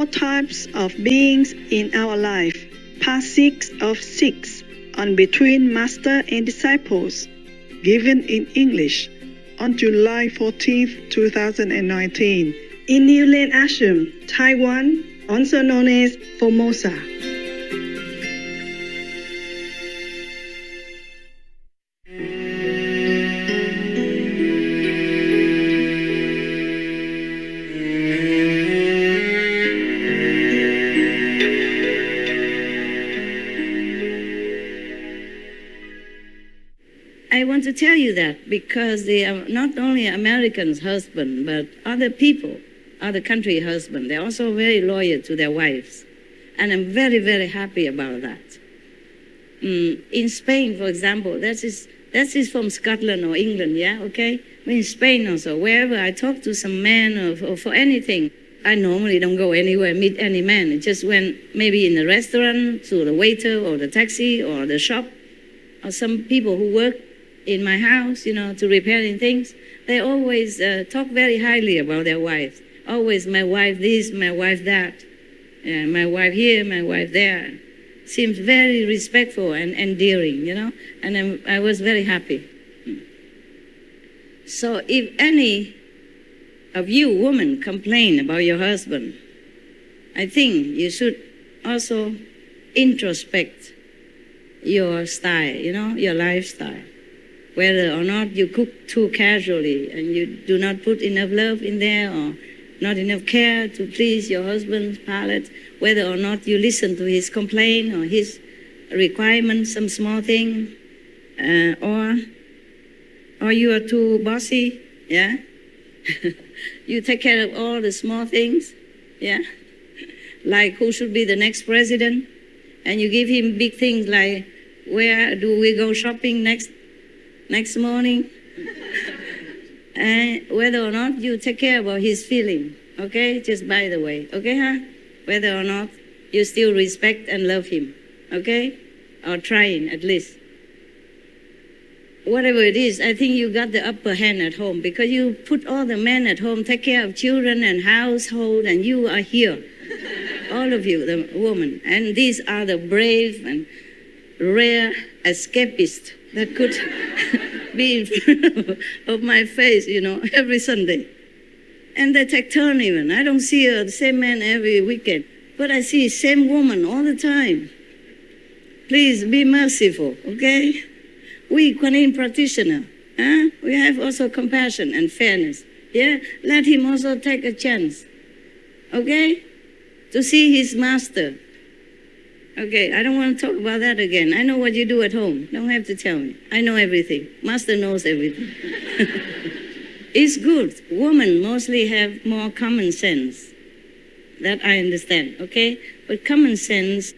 four types of beings in our life. Part 6 of 6 on Between Master and Disciples, given in English on July 14, 2019, in New Land Ashram, Taiwan, also known as Formosa. I want to tell you that because they are not only Americans' husband, but other people, other country husband, they're also very loyal to their wives. And I'm very, very happy about that. In Spain, for example, that is from Scotland or England, yeah, okay? In Spain also, wherever I talk to some man or for anything, I normally don't go anywhere, meet any man. I just went maybe in the restaurant, to the waiter or the taxi or the shop, or some people who work in my house, to repairing things. They always talk very highly about their wives. Always my wife this, my wife that. My wife here, my wife there. Seems very respectful and endearing, and I was very happy. So if any of you women complain about your husband, I think you should also introspect your style, your lifestyle. Whether or not you cook too casually and you do not put enough love in there or not enough care to please your husband's palate, whether or not you listen to his complaint or his requirements, some small thing, or you are too bossy, yeah? You take care of all the small things, yeah? Like who should be the next president, and you give him big things like where do we go shopping next morning, and whether or not you take care about his feeling, okay? Just by the way, okay, huh? Whether or not you still respect and love him, okay? Or trying at least. Whatever it is, I think you got the upper hand at home because you put all the men at home, take care of children and household, and you are here. All of you, the woman. And these are the brave and rare escapists that could be in front of my face, every Sunday. And they take turn even. I don't see the same man every weekend, but I see same woman all the time. Please be merciful, okay? We Kuan Yin practitioner, we have also compassion and fairness. Yeah, let him also take a chance, okay? To see his master. Okay, I don't want to talk about that again. I know what you do at home. Don't have to tell me. I know everything. Master knows everything. It's good. Women mostly have more common sense. That I understand, okay? But common sense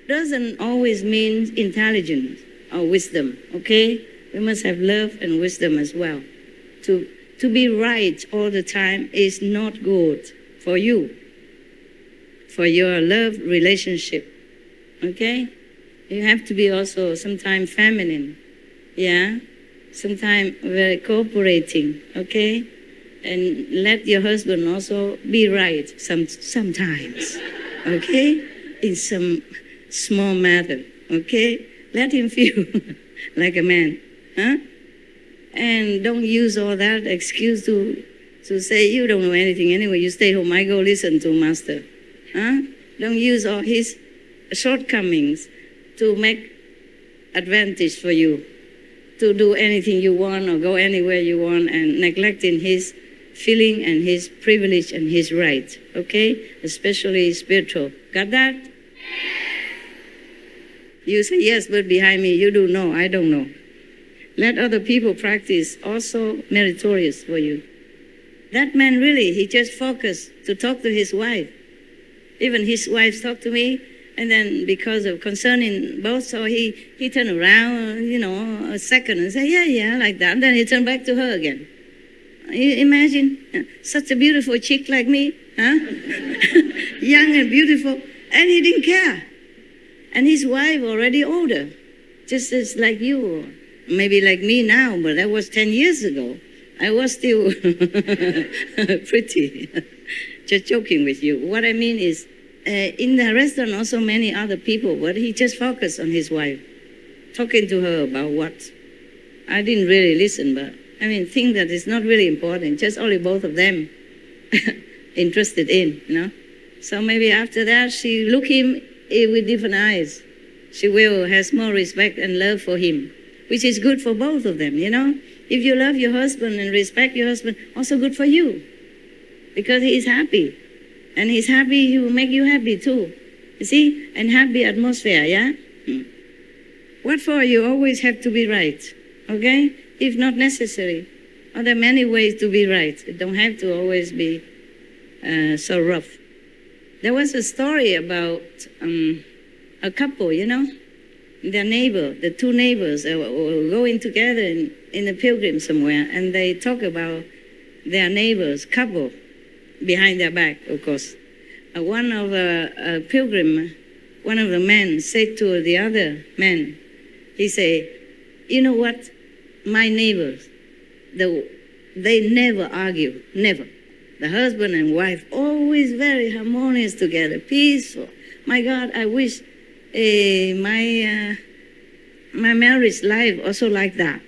doesn't always mean intelligence or wisdom, okay? We must have love and wisdom as well. To be right all the time is not good for you, for your love relationship. Okay? You have to be also sometimes feminine, yeah? Sometimes very cooperating, okay? And let your husband also be right sometimes, okay? In some small matter, okay? Let him feel like a man, huh? And don't use all that excuse to say you don't know anything anyway, you stay home, I go listen to master, huh? Don't use all his shortcomings to make advantage for you, to do anything you want or go anywhere you want and neglecting his feeling and his privilege and his right, okay? Especially spiritual. Got that? You say yes, but behind me you do know, I don't know. Let other people practice also meritorious for you. That man really, he just focused to talk to his wife. Even his wife talked to me, and then because of concerning both, so he turned around, a second and said, yeah, like that. And then he turned back to her again. You imagine such a beautiful chick like me, huh? Young and beautiful, and he didn't care. And his wife already older, just as like you, maybe like me now, but that was 10 years ago. I was still pretty. Just joking with you. What I mean is, in the restaurant also many other people, but he just focused on his wife, talking to her about what. I didn't really listen, but I mean, think that it's not really important, just only both of them interested in, you know. So maybe after that, she look him with different eyes. She will has more respect and love for him, which is good for both of them, you know. If you love your husband and respect your husband, also good for you, because he is happy. And he's happy, he will make you happy too. You see? And happy atmosphere, yeah? What for? You always have to be right, okay? If not necessary. Or there are many ways to be right. It don't have to always be so rough. There was a story about a couple, you know, their neighbor, the two neighbors were going together in a pilgrim somewhere, and they talk about their neighbors, couple, behind their back, of course. One of a pilgrim, one of the men said to the other man, he said, you know what, my neighbors, they never argue, never. The husband and wife always very harmonious together, peaceful. My God, I wish my marriage life also like that.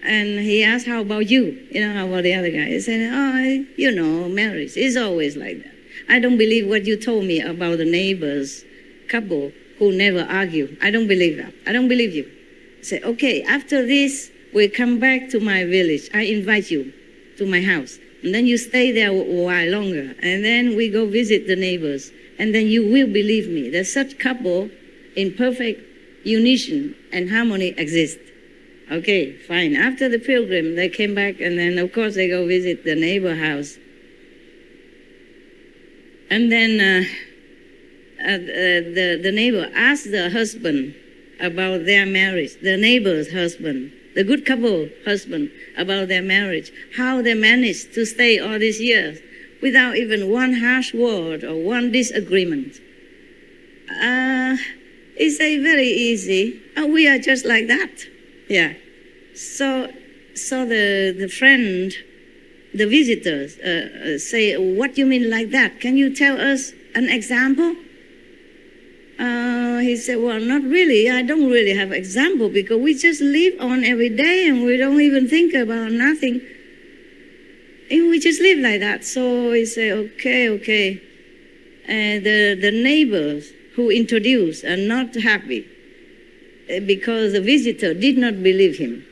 And he asked, how about you? You know, how about the other guy? He said, oh, you know, marriage is always like that. I don't believe what you told me about the neighbors couple who never argue. I don't believe that. I don't believe you. I said, okay, after this, we'll come back to my village. I invite you to my house. And then you stay there a while longer. And then we go visit the neighbors. And then you will believe me that such couple in perfect unison and harmony exist. Okay, fine. After the pilgrim, they came back, and then, of course, they go visit the neighbor house. And then the neighbor asked the husband about their marriage, the neighbor's husband, the good couple husband, about their marriage, how they managed to stay all these years without even one harsh word or one disagreement. It's very easy. We are just like that. Yeah. So the friend, the visitors say, what do you mean like that? Can you tell us an example? He said, well, not really. I don't really have example because we just live on every day and we don't even think about nothing. And we just live like that. So he said, okay. The neighbors who introduced are not happy because the visitor did not believe him.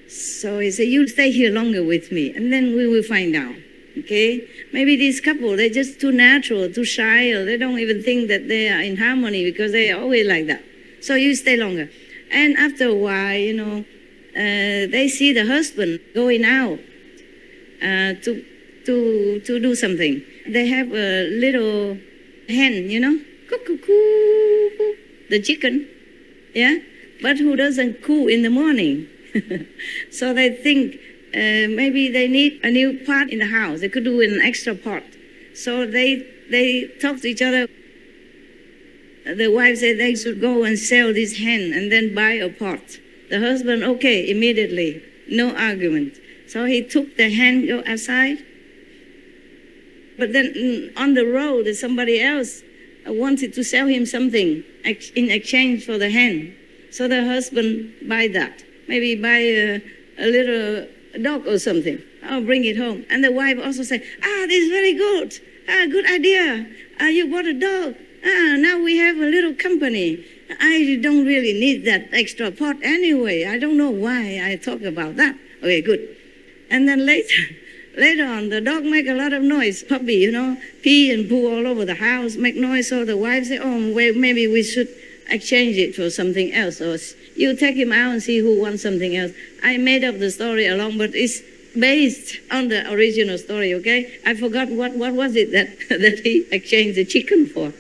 So he said, you stay here longer with me, and then we will find out, okay? Maybe this couple, they're just too natural, too shy, or they don't even think that they are in harmony because they are always like that. So you stay longer. And after a while, you know, they see the husband going out to do something. They have a little hen, you know, cuckoo, the chicken, yeah? But who doesn't coo in the morning? So they think maybe they need a new pot in the house. They could do an extra pot. So they talk to each other. The wife said they should go and sell this hen and then buy a pot. The husband, okay, immediately, no argument. So he took the hen, go outside. But then on the road, somebody else wanted to sell him something in exchange for the hen. So the husband buy that. Maybe buy a little dog or something. I'll bring it home. And the wife also said, this is very good. Good idea. You bought a dog. Now we have a little company. I don't really need that extra pot anyway. I don't know why I talk about that. Okay, good. And then later on, the dog make a lot of noise. Puppy, you know, pee and poo all over the house, make noise. So the wife said, well, maybe we should exchange it for something else. Or you take him out and see who wants something else. I made up the story along, but it's based on the original story, okay? I forgot what was it that he exchanged the chicken for.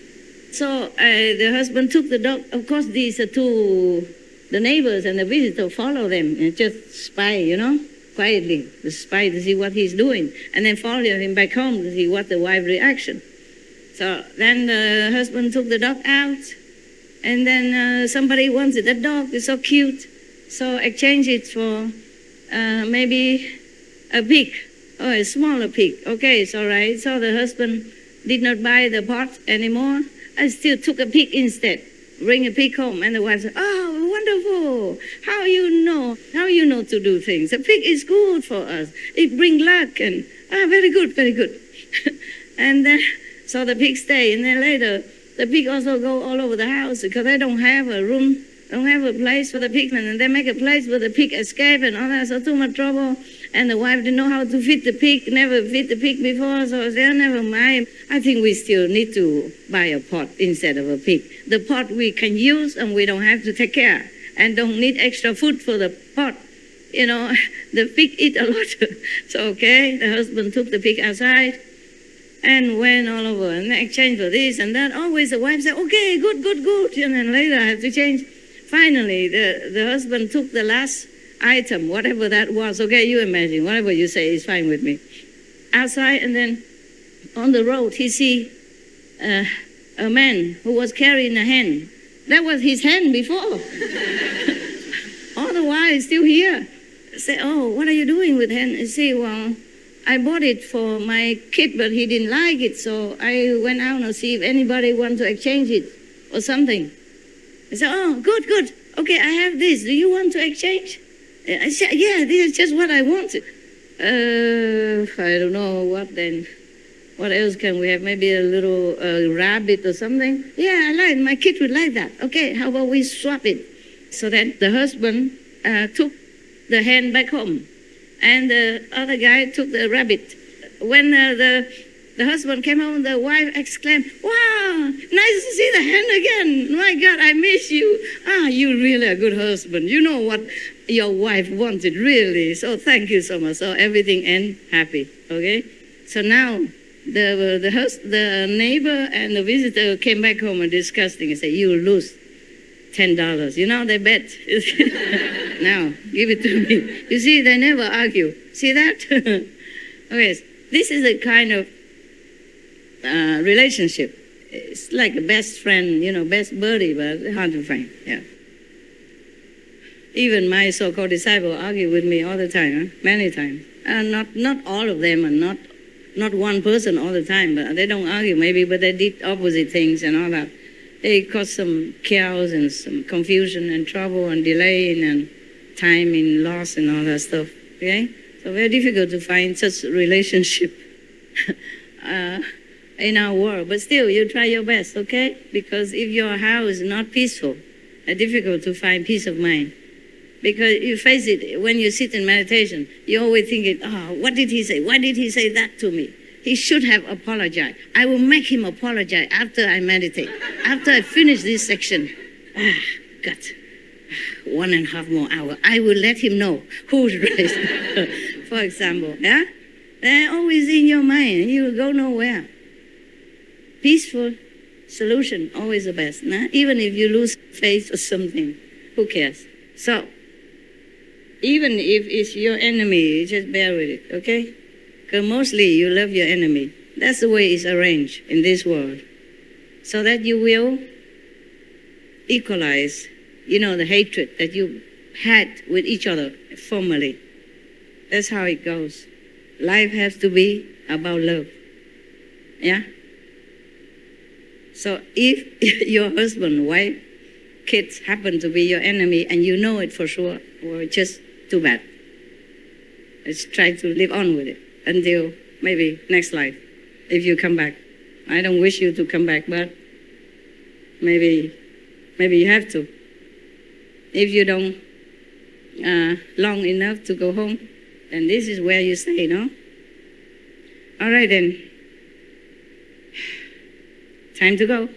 So the husband took the dog. Of course, these two, the neighbors and the visitor follow them and just spy, you know, quietly, the spy to see what he's doing, and then follow him back home to see what the wife's reaction. So then the husband took the dog out, and then somebody wanted that dog. It's so cute. So exchange it for maybe a pig Oh, a smaller pig. Okay, it's all right. So the husband did not buy the pot anymore. I still took a pig instead. Bring a pig home, and the wife said, "Oh, wonderful! How you know? How you know to do things? A pig is good for us. It brings luck, and very good, very good." And then so the pig stay, and then later the pig also go all over the house because they don't have a room, don't have a place for the pig, and they make a place where the pig escape and all that. So too much trouble. And the wife didn't know how to feed the pig, never feed the pig before, so I said, never mind. I think we still need to buy a pot instead of a pig. The pot we can use and we don't have to take care and don't need extra food for the pot. You know, the pig eat a lot. So, okay, the husband took the pig outside and went all over and exchange for this and that. Always the wife said, okay, good, good, good. And then later I have to change. Finally, the husband took the last item, whatever that was. Okay, you imagine, whatever you say is fine with me. Outside, and then on the road, he see a man who was carrying a hen. That was his hen before. All the while, he's still here. I say, oh, what are you doing with hen? I say, well, I bought it for my kid, but he didn't like it, so I went out to see if anybody want to exchange it or something. I said, oh, good, good. Okay, I have this. Do you want to exchange? I said, yeah, this is just what I wanted. I don't know what then. What else can we have? Maybe a little rabbit or something? Yeah, I like it. My kid would like that. Okay, how about we swap it? So then the husband took the hen back home. And the other guy took the rabbit. When the husband came home, the wife exclaimed, wow, nice to see the hen again. My God, I miss you. You're really a good husband. You know what your wife wanted, really. So thank you so much. So everything end happy, okay? So now the neighbor and the visitor came back home and discussing and said, you lose $10. You know, they bet. Now, give it to me. You see, they never argue. See that? Okay, this is a kind of relationship. It's like a best friend, you know, best buddy, but hard to find. Yeah. Even my so-called disciples argue with me all the time, many times. Not all of them, and not one person all the time, but they don't argue maybe, but they did opposite things and all that. They cause some chaos and some confusion and trouble and delay and time in loss and all that stuff. Okay, so very difficult to find such relationship in our world. But still, you try your best, okay? Because if your house is not peaceful, it's difficult to find peace of mind. Because you face it when you sit in meditation, you always thinking, oh, what did he say? Why did he say that to me? He should have apologized. I will make him apologize after I meditate. After I finish this section, God, 1.5 more hours. I will let him know who's right. For example, yeah? They're always in your mind. You will go nowhere. Peaceful solution, always the best. Nah? Even if you lose faith or something, who cares? So, even if it's your enemy, just bear with it, okay? Because mostly you love your enemy. That's the way it's arranged in this world. So that you will equalize, you know, the hatred that you had with each other formerly. That's how it goes. Life has to be about love. Yeah? So if your husband, wife, kids happen to be your enemy and you know it for sure, well, just too bad. Let's try to live on with it until maybe next life, if you come back. I don't wish you to come back, but maybe you have to. If you don't long enough to go home, then this is where you stay, no? All right then. Time to go.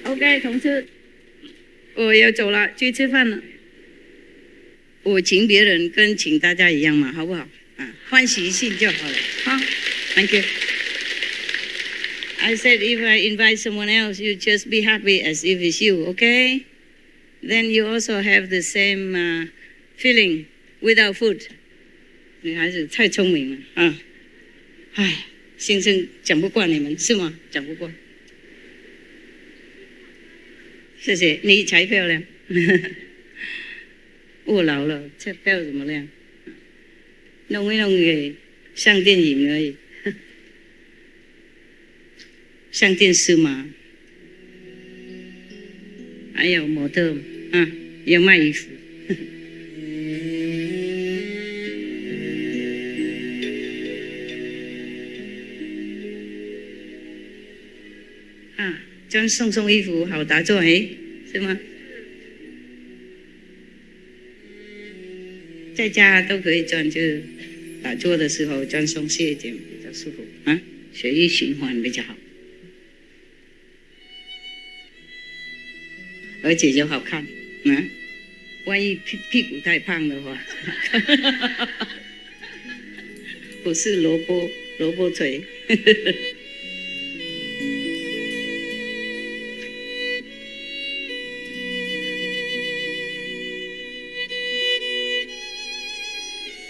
Okay, 同事，我要走了，去吃饭了。我请别人跟请大家一样嘛，好不好？欢喜心就好了。好 ，Thank you. I said if I invite someone else, you just be happy as if it's you, okay? Then you also have the same feeling without food. 女孩子太聪明了啊！唉，先生讲不惯你们是吗？讲不惯。谢谢你才漂亮。我老了，才漂怎么亮？弄一弄给像电影而已，像电视嘛。还有模特啊，要卖衣服。啊，这样送衣服好打坐哎，是吗？在家都可以转，就是打坐的时候这样松懈一点比较舒服啊，血液循环比较好，而且就好看啊。万一屁股太胖的话，不是萝卜腿。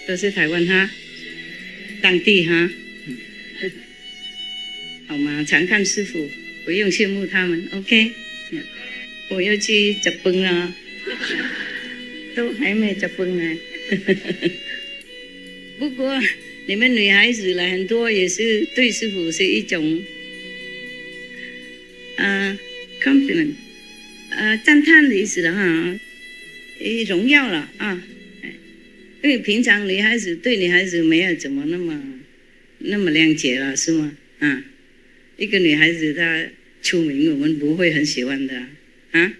都是台湾哈，当地哈，好吗？常看师傅，不用羡慕他们 ，OK？ 我要去吃饭了，都还没吃饭呢。不过你们女孩子来很多也是对师傅是一种compliment， 赞叹的意思了哈，荣耀了啊。因为平常女孩子对女孩子没有怎么那么谅解了，是吗？啊，一个女孩子她出名，我们不会很喜欢的啊。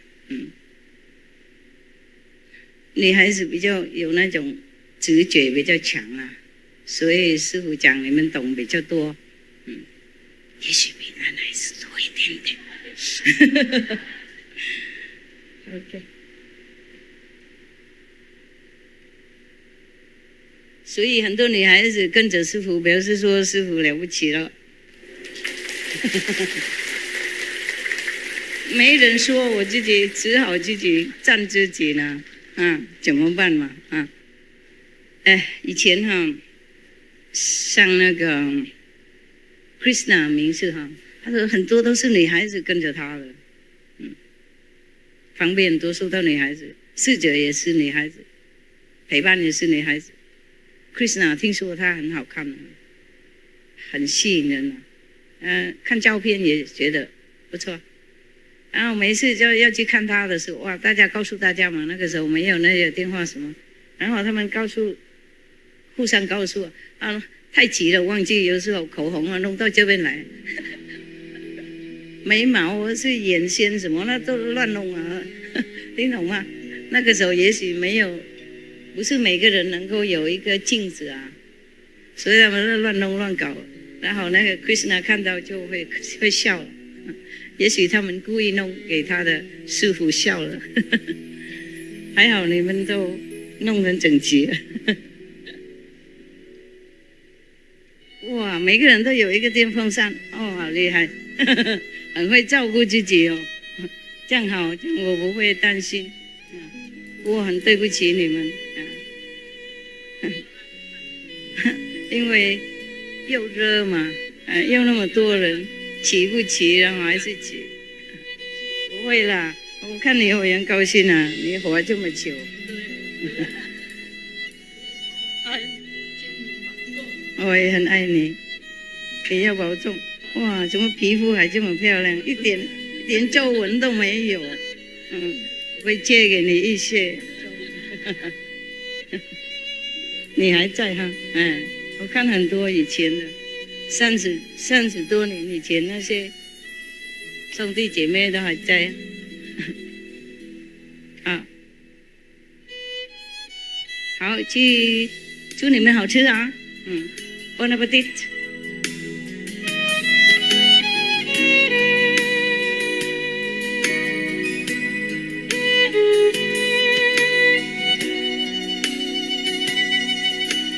女孩子比较有那种直觉比较强啊，所以师傅讲你们懂比较多。也许比男孩子多一点点。OK。所以很多女孩子跟着师傅，表示说师傅了不起了。没人说，我自己只好自己赞自己呢。怎么办嘛？以前哈上那个 Krishna 名士哈，他说很多都是女孩子跟着他的，方便多数都女孩子，侍者也是女孩子，陪伴也是女孩子。Krishna 听说他很好看，很吸引人看照片也觉得不错。然后每次就要去看他的时候，哇，大家告诉大家嘛，那个时候没有那些电话什么，然后他们互相告诉太急了，忘记有时候口红弄到这边来，眉毛或是眼线什么那都乱弄啊，听懂吗？那个时候也许没有。不是每个人能够有一个镜子啊，所以他们乱弄乱搞，然后那个 Krishna 看到就会笑了，也许他们故意弄给他的师傅笑了，还好你们都弄很整齐了。哇，每个人都有一个电风扇，好厉害，很会照顾自己哦，这样好，这样我不会担心。我很对不起你们。因为又热嘛，又那么多人，起不起，然后还是起，不会啦，我看你会很高兴啊，你活这么久，我也很爱你，也要保重。哇，怎么皮肤还这么漂亮，一点皱纹都没有，会借给你一些。你还在哈？我看很多以前的30多年以前那些兄弟姐妹都还在。好，祝你们好吃啊！Bon appetit。